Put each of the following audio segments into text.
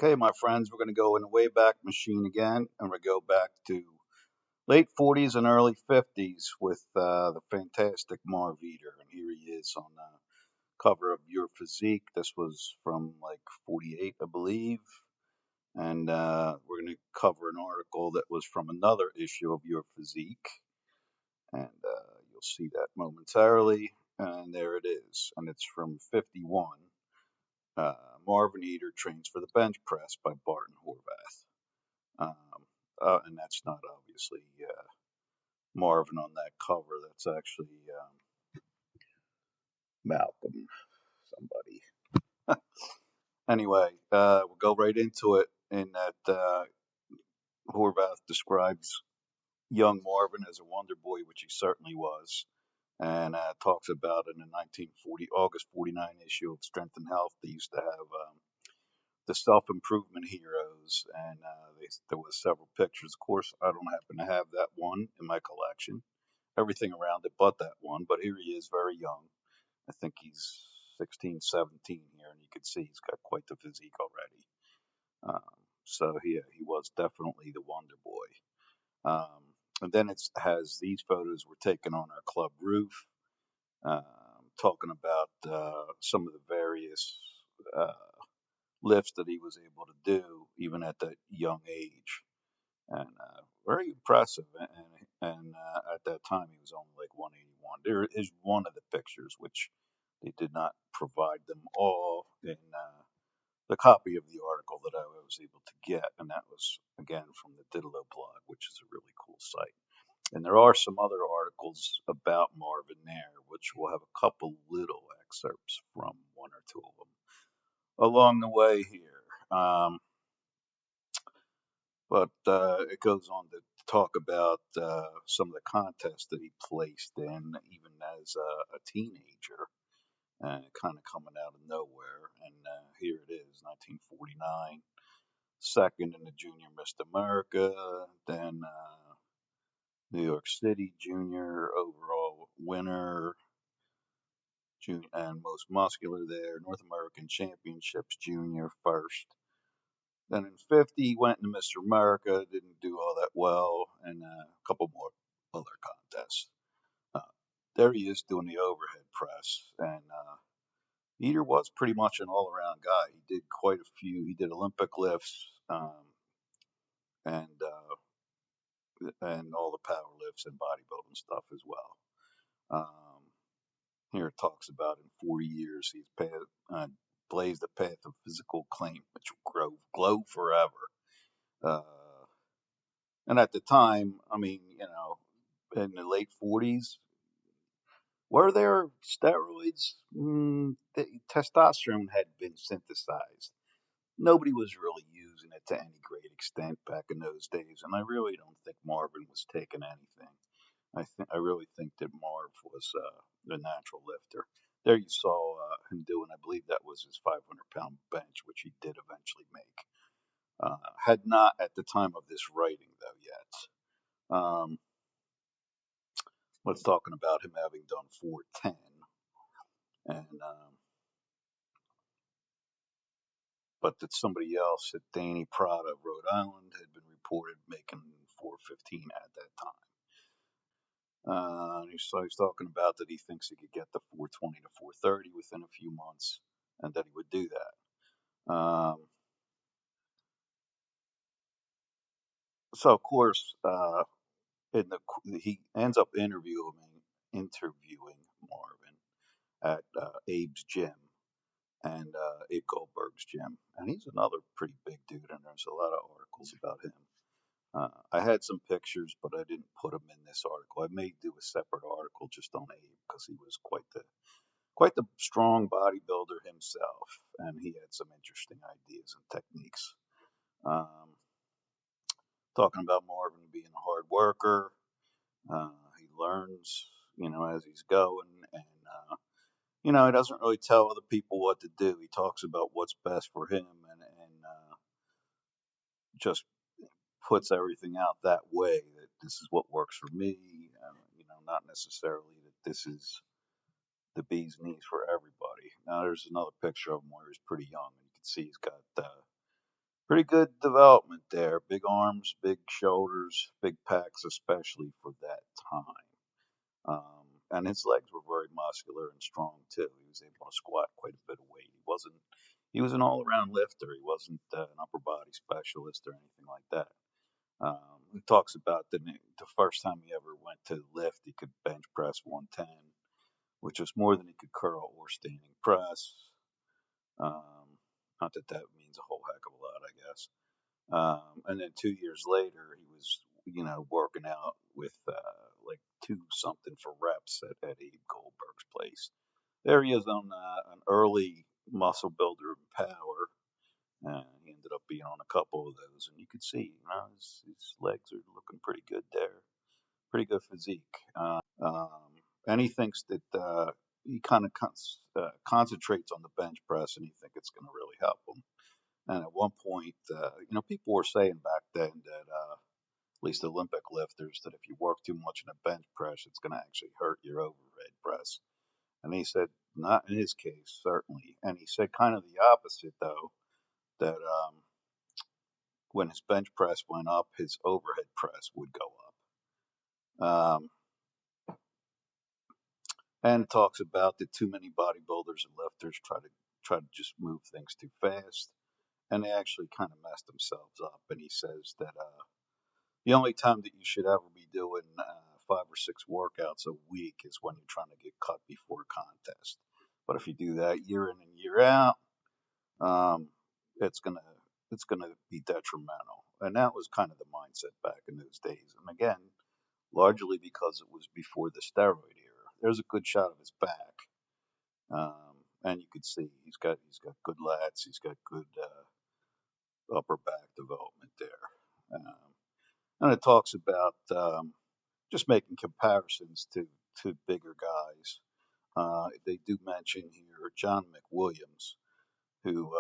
Okay, my friends, we're going to go in the Wayback Machine again, and we go back to late 40s and early 50s with the fantastic Marv Eder. And here he is on the cover of Your Physique. This was from like 48, I believe. And we're going to cover an article that was from another issue of Your Physique. And you'll see that momentarily. And there it is. And it's from 51. Uh, Marvin Eder trains for the bench press by Barton Horvath. Um, and that's not obviously Marvin on that cover. That's actually Malcolm, somebody. Anyway, we'll go right into it. In that Horvath describes young Marvin as a wonder boy, which he certainly was, and talks about in the 1940 August 49 issue of Strength and Health. They used to have the self-improvement heroes, and there was several pictures. Of course, I don't happen to have that one in my collection. Everything around it but that one. But here he is, very young. I think he's 16, 17 here, and you can see he's got quite the physique already. So he was definitely the wonder boy. And then it has these photos were taken on our club roof, um, talking about some of the various uh, lifts that he was able to do even at that young age, and very impressive. And at that time, he was only like 181. There is one of the pictures which they did not provide them all in the copy of the article that I was able to get, and that was again from the Diddlo blog, which is a really cool site. And there are some other articles about Marvin there, which we'll have a couple little excerpts from one or two of them along the way here. But it goes on to talk about some of the contests that he placed in, even as a teenager, kind of coming out of nowhere. And here it is, 1949, second in the Junior Miss America, then New York City Junior overall winner, and most muscular there, North American Championships Junior first. Then in 50, he went into Mr. America, didn't do all that well, and a couple more other contests. Uh, there he is doing the overhead press, and Eder was pretty much an all-around guy. He did quite a few. He did Olympic lifts, and all the power lifts and bodybuilding stuff as well. Um, Here it talks about in 40 years he's blazed a path of physical claim which will glow forever. Uh, And at the time, I mean, in the late 40s, were there steroids? Testosterone had been synthesized. Nobody was really using it to any great extent back in those days, and I really don't think Marvin was taking anything. I really think that Marv was the natural lifter. There you saw him doing, I believe that was his 500-pound bench, which he did eventually make. Had not at the time of this writing, though, yet. Was talking about him having done 410, and but that somebody else at Danny Prada of Rhode Island had been reported making 415 at that time. So he's talking about that he thinks he could get the 420 to 430 within a few months, and that he would do that. So of course, he ends up interviewing Marvin at Abe's gym and Abe Goldberg's gym. And he's another pretty big dude, and there's a lot of articles about him. I had some pictures, but I didn't put them in this article. I may do a separate article just on Abe because he was quite the strong bodybuilder himself, and he had some interesting ideas and techniques. Um, Talking about Marvin being a hard worker, he learns, as he's going, and he doesn't really tell other people what to do. He talks about what's best for him, and just puts everything out that way. That this is what works for me. Not necessarily that this is the bee's knees for everybody. Now there's another picture of him where he's pretty young, and you can see he's got Pretty good development there. Big arms, big shoulders, big packs, especially for that time. And his legs were very muscular and strong too. He was able to squat quite a bit of weight. He was an all-around lifter. He wasn't an upper body specialist or anything like that. He talks about the first time he ever went to lift, he could bench press 110, which was more than he could curl or standing press. Not that that means a whole heck of a lot, I guess. And then 2 years later, he was, working out with like two something for reps at Abe Goldberg's place. There he is on an early muscle builder and power. He ended up being on a couple of those, and you could see, his legs are looking pretty good there. Pretty good physique. And he thinks that he kind of concentrates on the bench press, and he thinks it's going to really help him. And at one point, people were saying back then that, at least Olympic lifters, that if you work too much in a bench press, it's going to actually hurt your overhead press. And he said, not in his case, certainly. And he said kind of the opposite, though, that when his bench press went up, his overhead press would go up. And talks about that too many bodybuilders and lifters try to just move things too fast, and they actually kind of mess themselves up. And he says that the only time that you should ever be doing 5 or 6 workouts a week is when you're trying to get cut before a contest. But if you do that year in and year out, um, it's gonna be detrimental. And that was kind of the mindset back in those days. And again, largely because it was before the steroid era. There's a good shot of his back, and you could see he's got good lats, he's got good upper back development there. And it talks about just making comparisons to bigger guys. They do mention here John McWilliams, who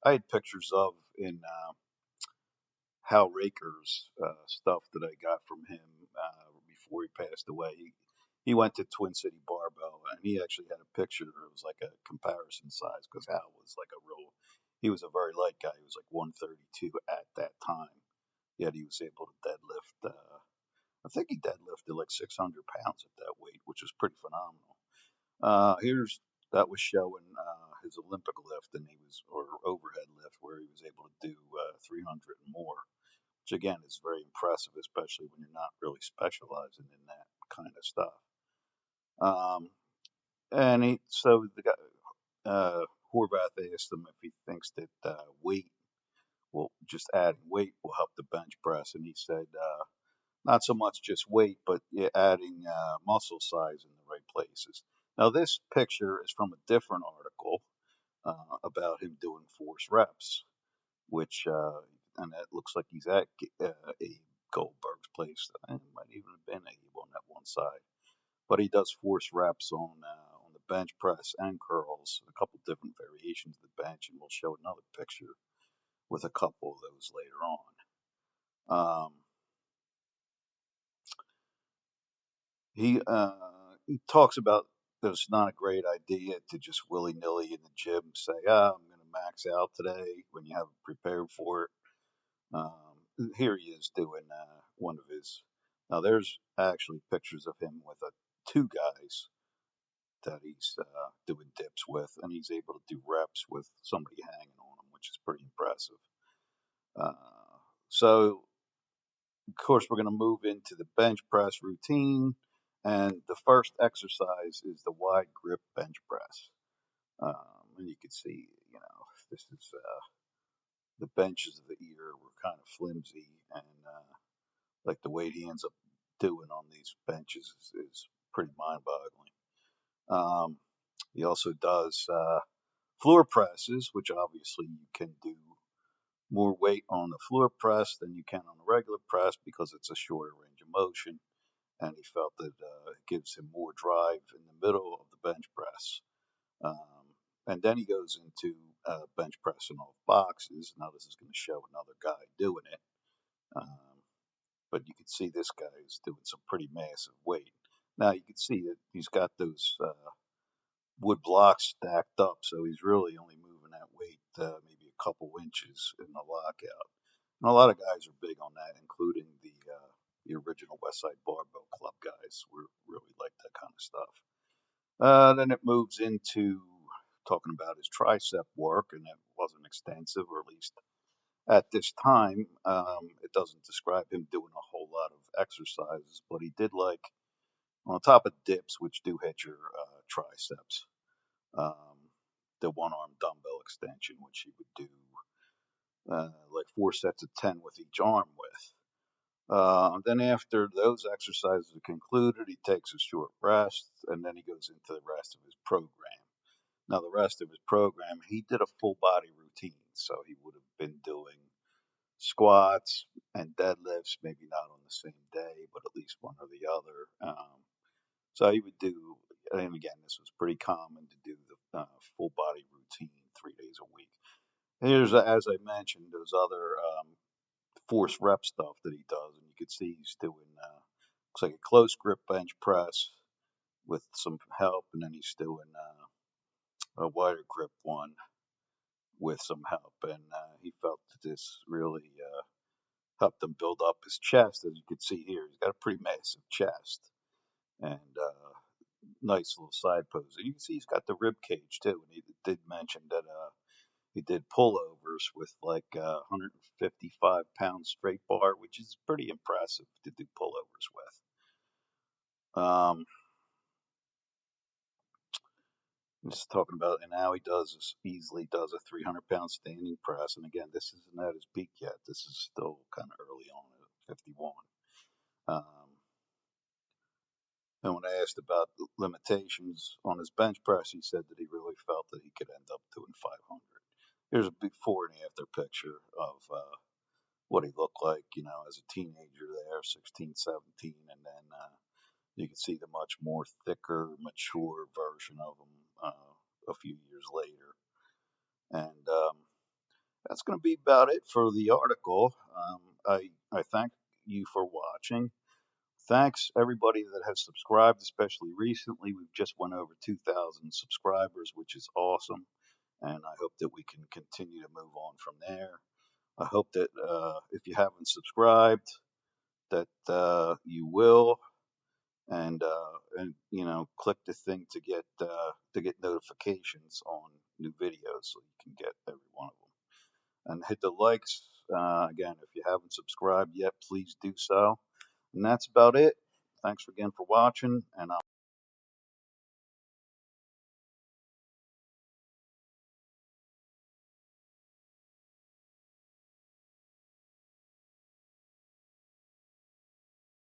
I had pictures of in Hal Raker's stuff that I got from him before he passed away. He went to Twin City Barbell, and he actually had a picture. It was like a comparison size because Hal was like he was a very light guy. He was like 132 at that time. Yet he was able to deadlift. I think he deadlifted like 600 pounds at that weight, which was pretty phenomenal. That was showing his Olympic lift, or overhead lift, where he was able to do 300 and more, which again is very impressive, especially when you're not really specializing in that kind of stuff. And so the guy, Horvath asked him if he thinks that just adding weight will help the bench press, and he said not so much just weight, but adding muscle size in the right places. Now this picture is from a different article about him doing force reps, which and it looks like he's at a Goldberg's place. It might even have been Abe on that one side, but he does force reps on the bench press and curls, a couple different variations of the bench, and we'll show another picture with a couple of those later on. He talks about that it's not a great idea to just willy nilly in the gym say, I'm going to max out today when you haven't prepared for it. Here he is doing one of his. Now, there's actually pictures of him with two guys that he's doing dips with, and he's able to do reps with somebody hanging on him, which is pretty impressive. So, of course, we're going to move into the bench press routine, and the first exercise is the wide grip bench press. And you can see, this is the benches of the ear were kind of flimsy, and like the weight he ends up doing on these benches is pretty mind-boggling. He also does floor presses, which obviously you can do more weight on the floor press than you can on the regular press because it's a shorter range of motion, and he felt that it gives him more drive in the middle of the bench press. And then he goes into bench pressing off boxes. Now this is going to show another guy doing it. But you can see this guy is doing some pretty massive weight. Now you can see that he's got those wood blocks stacked up, so he's really only moving that weight maybe couple inches in the lockout. And a lot of guys are big on that, including the original West Side Barbell Club guys. We really like that kind of stuff. Then it moves into talking about his tricep work, and it wasn't extensive, or at least at this time. It doesn't describe him doing a whole lot of exercises, but he did like on top of dips, which do hit your triceps, um, the one arm dumbbell extension, which he would do like 4 sets of 10 with each arm with. Then after those exercises are concluded, he takes a short rest, and then he goes into the rest of his program. Now, the rest of his program, he did a full body routine, so he would have been doing squats and deadlifts, maybe not on the same day, but at least one or the other. So he would do, and again, this was pretty common to do the full body routine 3 days a week. Here's, as I mentioned, those other force rep stuff that he does, and you can see he's doing looks like a close grip bench press with some help, and then he's doing a wider grip one with some help, and he felt that this really helped him build up his chest. As you can see here, he's got a pretty massive chest and nice little side pose. And you can see he's got the rib cage too, and he did mention that he did pullovers with like 155-pound straight bar, which is pretty impressive to do pullovers with. Just talking about, and now he easily does a 300-pound standing press. And again, this isn't at his peak yet. This is still kind of early on at 51. And when I asked about the limitations on his bench press, he said that he really felt that he could end up doing 500. Here's a before and after picture of what he looked like, as a teenager there, 16, 17, and then you can see the much more thicker, mature version of him a few years later. And that's going to be about it for the article. I thank you for watching. Thanks everybody that has subscribed, especially recently. We've just went over 2,000 subscribers, which is awesome. And I hope that we can continue to move on from there. I hope that if you haven't subscribed, that you will, and click the thing to get notifications on new videos, so you can get every one of them. And hit the likes. Again, if you haven't subscribed yet, please do so. And that's about it. Thanks again for watching, and